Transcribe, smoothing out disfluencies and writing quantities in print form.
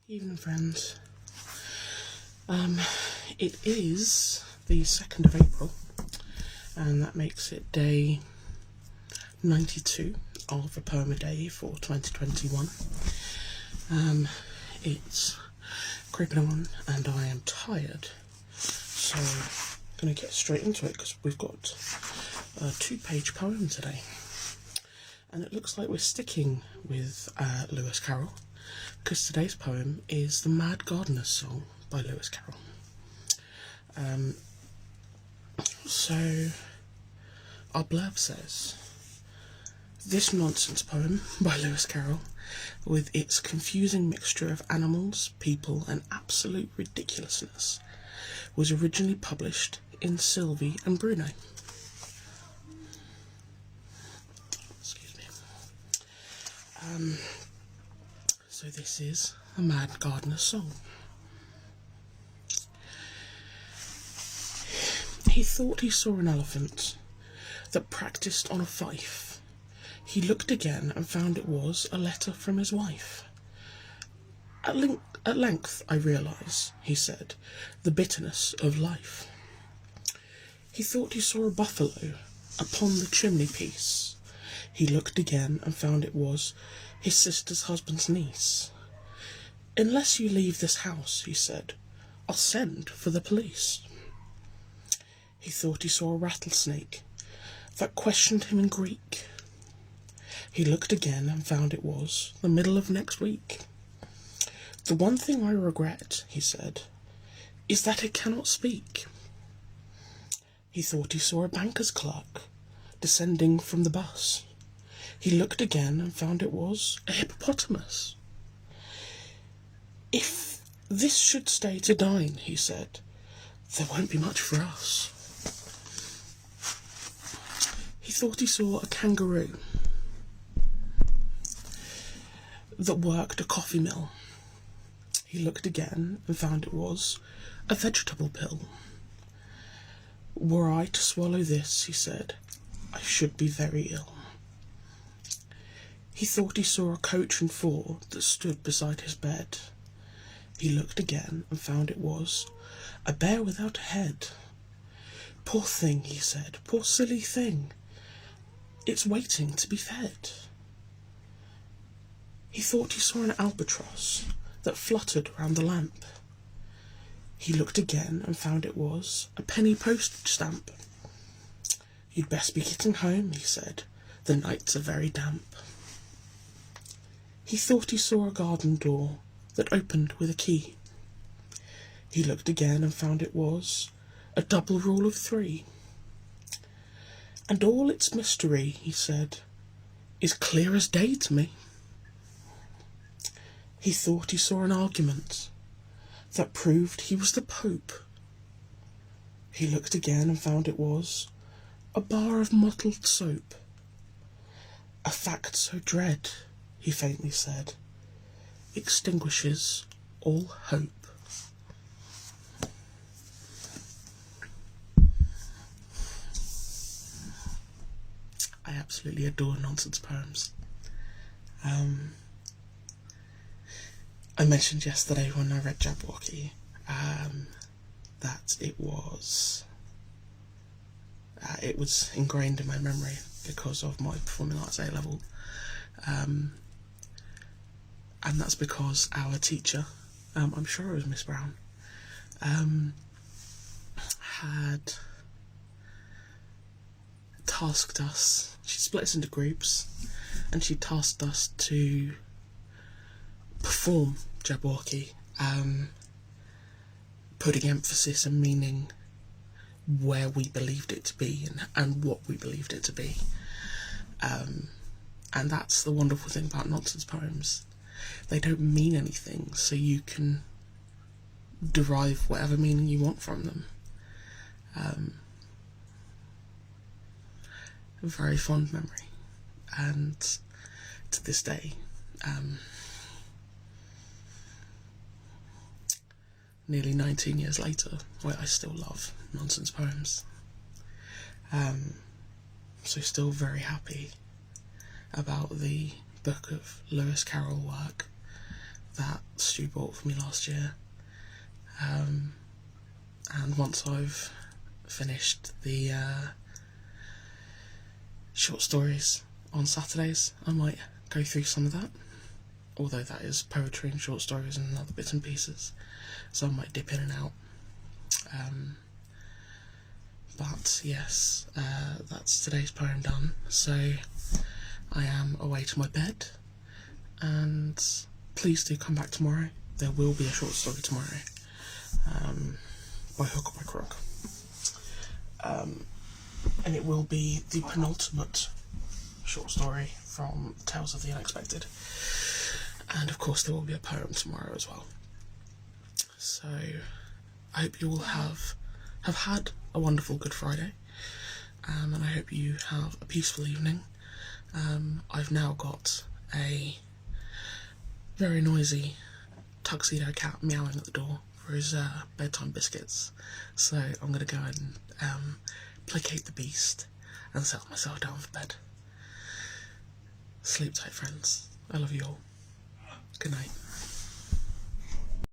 Evening, friends. It is the 2nd of April, and that makes it day 92 of a poem a day for 2021. It's creeping on, and I am tired, so I'm going to get straight into it because we've got a 2-page poem today, and it looks like we're sticking with Lewis Carroll, because today's poem is The Mad Gardener's Song by Lewis Carroll. So our blurb says, this nonsense poem by Lewis Carroll, with its confusing mixture of animals, people and absolute ridiculousness, was originally published in Sylvie and Bruno. Excuse me. So this is The Mad Gardener's Song. He thought he saw an elephant that practised on a fife. He looked again and found it was a letter from his wife. At length I realise, he said, the bitterness of life. He thought he saw a buffalo upon the chimney piece. He looked again and found it was his sister's husband's niece. Unless you leave this house, he said, I'll send for the police. He thought he saw a rattlesnake that questioned him in Greek. He looked again and found it was the middle of next week. The one thing I regret, he said, is that it cannot speak. He thought he saw a banker's clerk descending from the bus. He looked again and found it was a hippopotamus. If this should stay to dine, he said, there won't be much for us. He thought he saw a kangaroo that worked a coffee mill. He looked again and found it was a vegetable pill. Were I to swallow this, he said, I should be very ill. He thought he saw a coach and four that stood beside his bed. He looked again and found it was a bear without a head. Poor thing, he said, poor silly thing. It's waiting to be fed. He thought he saw an albatross that fluttered round the lamp. He looked again and found it was a penny postage stamp. You'd best be getting home, he said, the nights are very damp. He thought he saw a garden door that opened with a key. He looked again and found it was a double rule of 3. And all its mystery, he said, is clear as day to me. He thought he saw an argument that proved he was the Pope. He looked again and found it was a bar of mottled soap. A fact so dread, he faintly said, extinguishes all hope. I absolutely adore nonsense poems. I mentioned yesterday when I read Jabberwocky that it was ingrained in my memory because of my performing arts A-level, and that's because our teacher, I'm sure it was Miss Brown, had tasked us, she split us into groups, and she tasked us to perform Jabberwocky, putting emphasis and meaning where we believed it to be and what we believed it to be. And that's the wonderful thing about nonsense poems. They don't mean anything, so you can derive whatever meaning you want from them. A very fond memory, and to this day, nearly 19 years later, I still love nonsense poems. So still very happy about the book of Lewis Carroll work that Stu bought for me last year. And once I've finished the short stories on Saturdays, I might go through some of that, although that is poetry and short stories and other bits and pieces, so I might dip in and out. But yes, that's today's poem done, so I am away to my bed, and please do come back tomorrow. There will be a short story tomorrow, by hook or by crook, and it will be the penultimate short story from Tales of the Unexpected, and of course there will be a poem tomorrow as well. So I hope you all have had a wonderful Good Friday, and I hope you have a peaceful evening. I've now got a very noisy tuxedo cat meowing at the door for his bedtime biscuits, so I'm going to go and placate the beast and settle myself down for bed. Sleep tight, friends. I love you all. Good night.